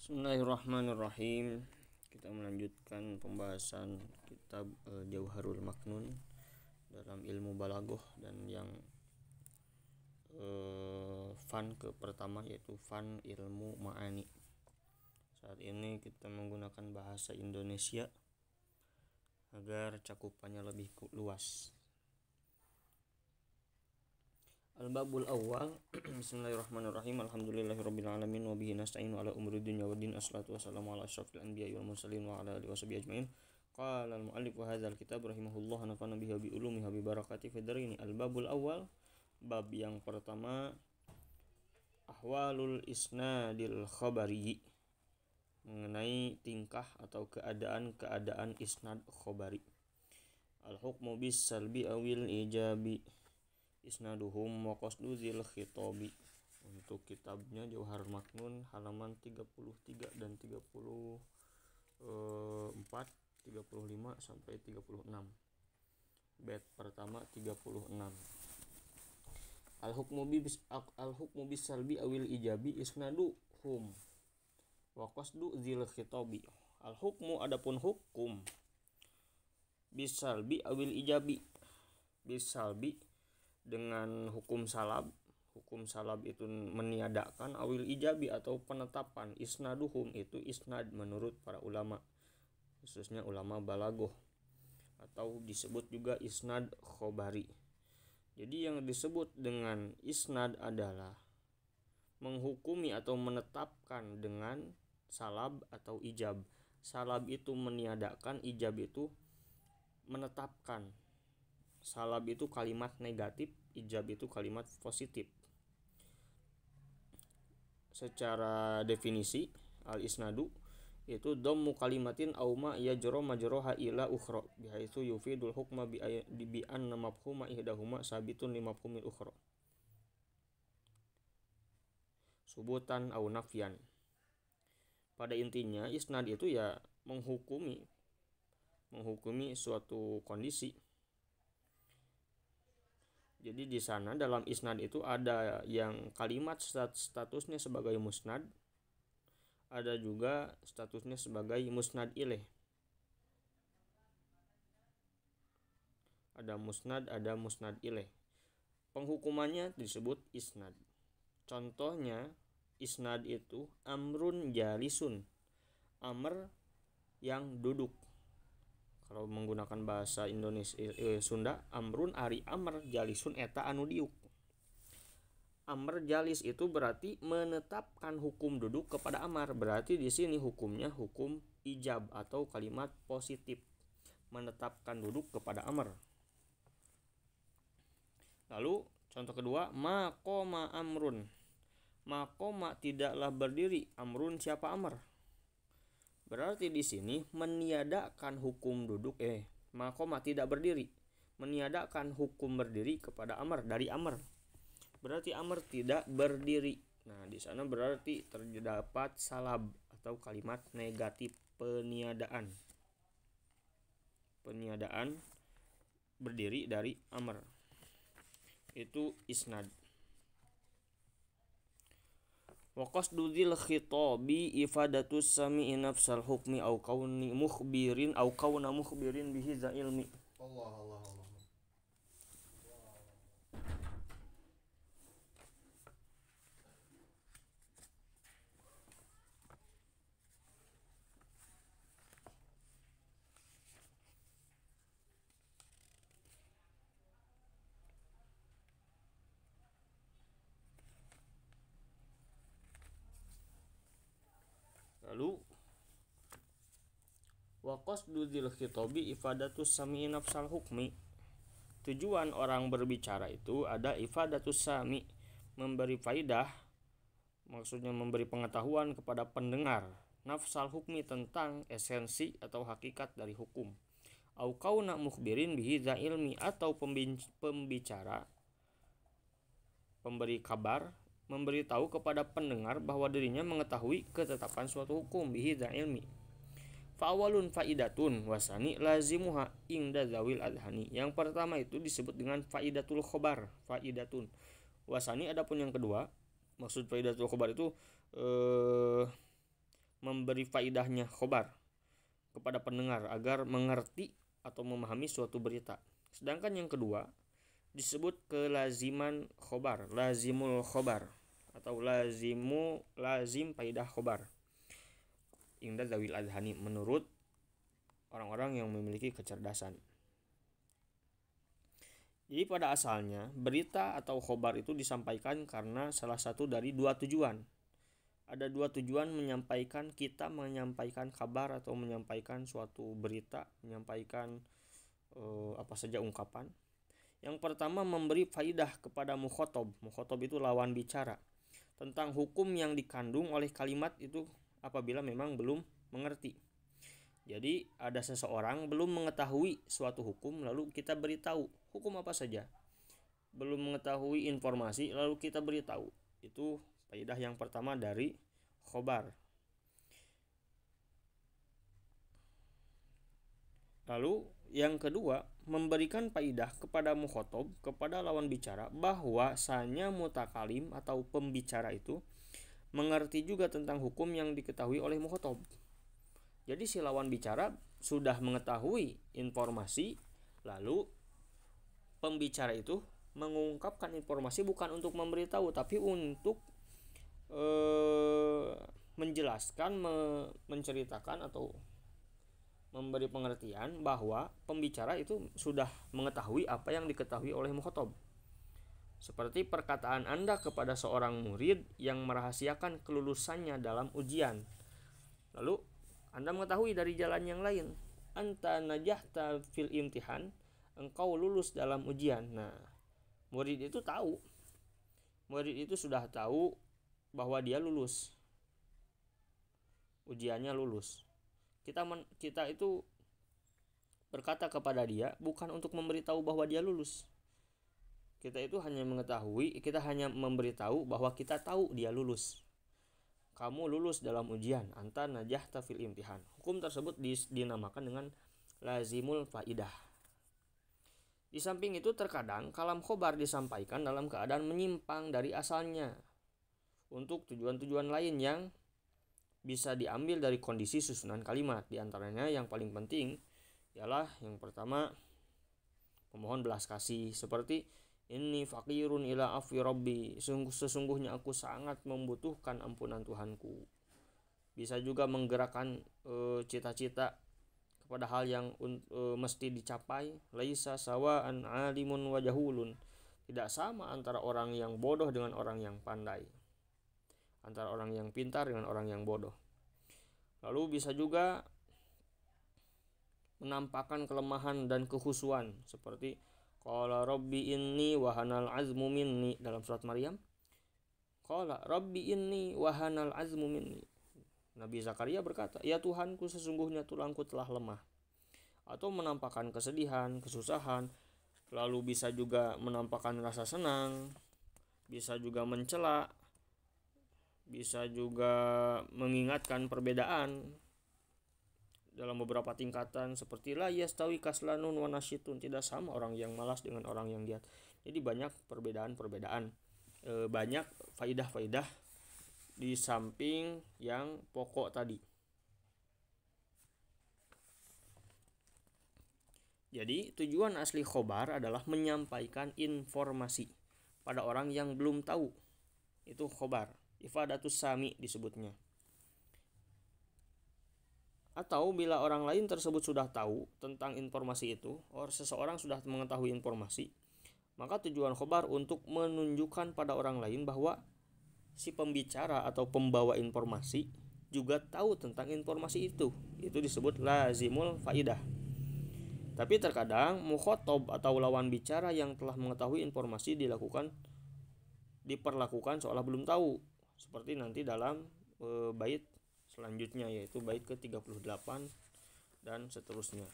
Bismillahirrahmanirrahim. Kita melanjutkan pembahasan kitab Jauharul Maknun dalam ilmu balaghah, dan yang fan ke pertama yaitu fan ilmu ma'ani. Saat ini kita menggunakan bahasa Indonesia agar cakupannya lebih luas. Al-babul awal. Bismillahirrahmanirrahim. Alhamdulillahirabbil alamin wa bihi nasta'inu ala umuri dunya waddin. Assalatu wassalamu ala asyrafil anbiya'i wal mursalin wa ala alihi washabihi ajmain. Qala al-muallif wa hadzal kitab rahimahullah nafa'ana bihi wa bi ulumihi wa bi barakatihi fid dharain. Al-babul awal, bab yang pertama, ahwalul isnadil khabari, mengenai tingkah atau keadaan isnad khabari. Al-hukmu bis salbi awil ijabi isnaduhum wa qasdu zil khitabi. Untuk kitabnya Jauharul Maknun halaman 33 dan 34, 35 sampai 36. Bait pertama 36. Al-hukmu bis salbi awil ijabi isnaduhum wa qasdu zil khitabi. Al-hukmu, adapun hukum, bis salbi awil ijabi, bis salbi dengan hukum salab. Hukum salab itu meniadakan, awil ijabi atau penetapan, isnaduhum itu isnad menurut para ulama, khususnya ulama balaghah, atau disebut juga isnad khabari. Jadi yang disebut dengan isnad adalah menghukumi atau menetapkan dengan salab atau ijab. Salab itu meniadakan, ijab itu menetapkan. Salab itu kalimat negatif, ijab itu kalimat positif. Secara definisi, al-isnadu itu dhammu kalimatin aw ma yajra majraha ila ukhra bihaitsu yufidul hukma bi anna mafhuma ihdahuma sabitun li mafhumil ukhra subutan aw nafyan. Pada intinya isnad itu ya menghukumi suatu kondisi. Jadi di sana dalam isnad itu ada yang kalimat statusnya sebagai musnad, ada juga statusnya sebagai musnad ilaih. Ada musnad, ada musnad ilaih. Penghukumannya disebut isnad. Contohnya isnad itu amrun jalisun, amr yang duduk. Kalau menggunakan bahasa Indonesia Sunda, amrun ari amr, jalisun eta anu diuk. Amr jalis itu berarti menetapkan hukum duduk kepada amar. Berarti di sini hukumnya hukum ijab atau kalimat positif, menetapkan duduk kepada amr. Lalu contoh kedua, maqama amrun. Maqama tidaklah berdiri, amrun siapa amr. Berarti di sini meniadakan hukum duduk, maqama tidak berdiri, meniadakan hukum berdiri kepada amr dari amr. Berarti amr tidak berdiri. Nah, di sana berarti terdapat salab atau kalimat negatif, peniadaan. Peniadaan berdiri dari amr. Itu isnad. Wa qasdu dzil khitabi ifadatus sami'i nafsal hukmi au kauni mukhbirin au kauna mukhbirin bihi za ilmi. Allah. Lalu wa qasdu dzil khitabi ifadatus sami'i nafsal hukmi. Tujuan orang berbicara itu ada ifadatus sami, memberi faidah, maksudnya memberi pengetahuan kepada pendengar, nafsal hukmi tentang esensi atau hakikat dari hukum. Au kauna mukhbirin bihi za ilmi, atau pembicara, pemberi kabar, memberitahu kepada pendengar bahwa dirinya mengetahui ketetapan suatu hukum, bihi za ilmi. Fa'awalun faidatun wasani lazimuha inda zawil adhani. Yang pertama itu disebut dengan faidatul khobar, faidatun. Wasani adapun yang kedua, maksud faidatul khobar itu memberi faidahnya khobar kepada pendengar agar mengerti atau memahami suatu berita. Sedangkan yang kedua disebut kelaziman khobar, lazimul khobar atau lazim faidah khobar. Inda zawil adhani, menurut orang-orang yang memiliki kecerdasan. Jadi pada asalnya berita atau khobar itu disampaikan karena salah satu dari dua tujuan. Ada dua tujuan kita menyampaikan kabar atau menyampaikan suatu berita, menyampaikan apa saja ungkapan. Yang pertama, memberi faidah kepada mukhotob. Mukhotob itu lawan bicara, tentang hukum yang dikandung oleh kalimat itu apabila memang belum mengerti. Jadi ada seseorang belum mengetahui suatu hukum, lalu kita beritahu hukum apa saja. Belum mengetahui informasi, lalu kita beritahu. Itu faidah yang pertama dari khobar. Lalu yang kedua, memberikan faidah kepada mukhotob, kepada lawan bicara, bahwasanya mutakalim atau pembicara itu mengerti juga tentang hukum yang diketahui oleh mukhotob. Jadi si lawan bicara sudah mengetahui informasi, lalu pembicara itu mengungkapkan informasi bukan untuk memberitahu, tapi untuk menjelaskan, menceritakan atau memberi pengertian bahwa pembicara itu sudah mengetahui apa yang diketahui oleh mukhotob. Seperti perkataan Anda kepada seorang murid yang merahasiakan kelulusannya dalam ujian. Lalu Anda mengetahui dari jalan yang lain, anta najahta fil imtihan, engkau lulus dalam ujian. Nah, murid itu tahu. Murid itu sudah tahu bahwa dia lulus. Ujiannya lulus. Kita itu berkata kepada dia bukan untuk memberitahu bahwa dia lulus. Kita itu hanya mengetahui, kita hanya memberitahu bahwa kita tahu dia lulus. Kamu lulus dalam ujian, anta najahta fil imtihan. Hukum tersebut dinamakan dengan lazimul faidah. Di samping itu terkadang kalam khobar disampaikan dalam keadaan menyimpang dari asalnya untuk tujuan-tujuan lain yang bisa diambil dari kondisi susunan kalimat. Di antaranya yang paling penting ialah yang pertama, pemohon belas kasih, seperti inni faqirun ila afwi rabbi, sesungguhnya aku sangat membutuhkan ampunan Tuhanku. Bisa juga menggerakkan cita-cita kepada hal yang mesti dicapai. Laisa sawa'an alimun wa jahulun, tidak sama antara orang yang bodoh dengan orang yang pandai, antara orang yang pintar dengan orang yang bodoh. Lalu bisa juga menampakkan kelemahan dan kekhusuan, seperti qala rabbi inni wahanal azmu minni dalam surat Maryam. Qala rabbi inni wahanal azmu minni. Nabi Zakaria berkata, ya Tuhanku, sesungguhnya tulangku telah lemah. Atau menampakkan kesedihan, kesusahan. Lalu bisa juga menampakkan rasa senang, bisa juga mencela, bisa juga mengingatkan perbedaan dalam beberapa tingkatan, seperti la yastawi kaslanun wa nasyitun, tidak sama orang yang malas dengan orang yang giat. Jadi banyak perbedaan-perbedaan, banyak faidah-faidah di samping yang pokok tadi. Jadi tujuan asli khobar adalah menyampaikan informasi pada orang yang belum tahu. Itu khobar, ifadatus sami disebutnya. Atau bila orang lain tersebut sudah tahu tentang informasi itu, or seseorang sudah mengetahui informasi, maka tujuan khobar untuk menunjukkan pada orang lain bahwa si pembicara atau pembawa informasi juga tahu tentang informasi itu. Itu disebut lazimul faidah. Tapi terkadang mukhotob atau lawan bicara yang telah mengetahui informasi diperlakukan seolah belum tahu, seperti nanti dalam bait selanjutnya, yaitu bait ke-38 dan seterusnya.